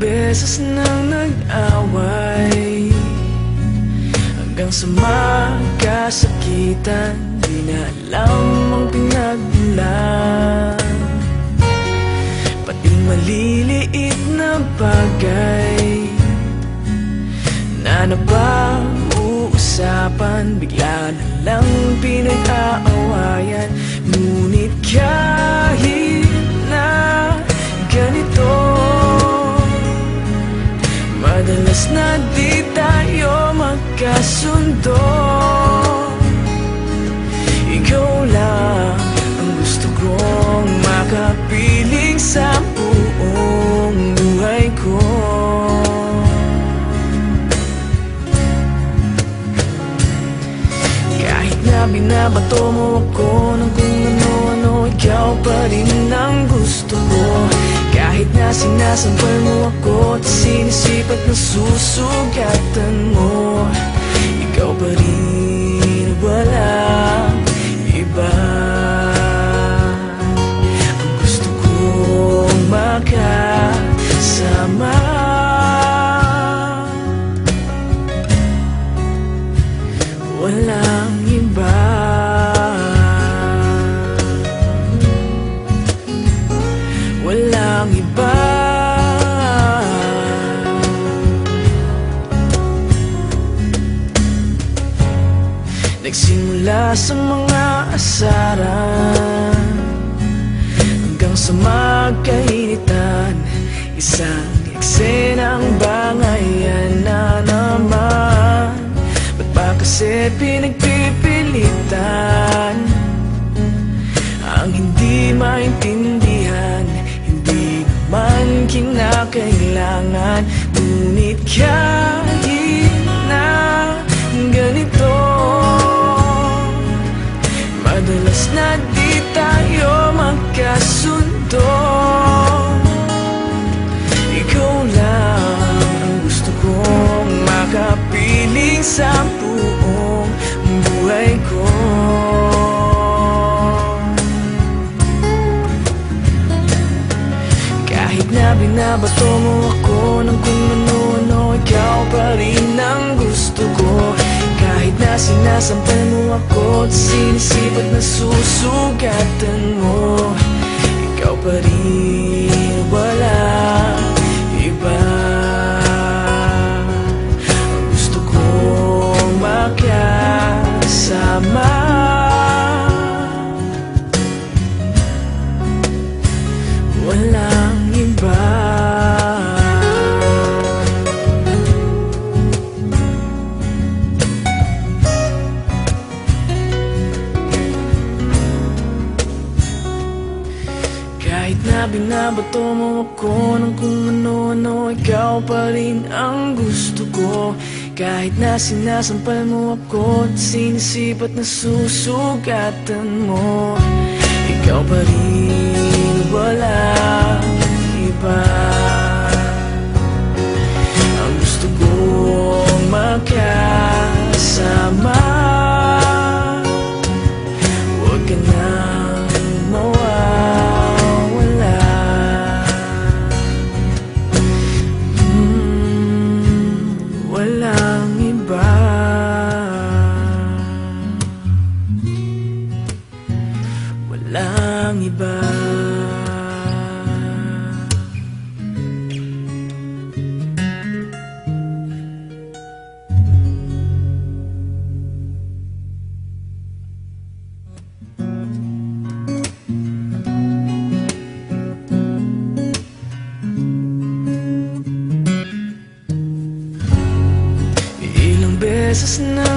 beses nang nag-away, hanggang sa magkasakitan. Di na alam ang pinagmulan, pati maliliit na bagay na napag-uusapan, bigla na lang pinag-aawayan. Ngunit kahit na ganito, madalas na di tayo magkasundo. Ikaw lang ang gusto kong makapiling sa buong buhay ko. Kahit na binabato mo ako ng kung ano-ano, ikaw pa rin ang gusto ko. Kahit na sinasampal mo ako at sinisipat na susugatan mo, ikaw pa rin, walang iba. Ang gusto kong makasama, walang iba. Walang iba. Nagsimula sa mga asaran, hanggang sa magkainitan, isang eksenang bangayan na naman. Ba't ba kasi pinagpipilitan ang hindi maintindihan? Hindi naman kinakailangan. Ngunit kahit na ganito, madalas na di tayo magkasundo. Ikaw lang ang gusto kong makapiling sa buong buhay ko. Kahit na binabato mo ako ng kung ano-ano, ikaw pa rin ang gusto ko. Kahit na sinasampal mo ako at sinisipat na susugatan mo, ikaw pa rin, walang iba. Ang gusto kong makasama, walang iba. Kahit na binabato mo ako ng kung ano-ano, ikaw pa rin ang gusto ko. Kahit na sinasampal mo ako at sinisipat na susugatan mo, ikaw pa rin, walang iba. Ang gusto kong makasama, huwag ka nang mawawala. Walang iba. Walang iba. Ilang beses na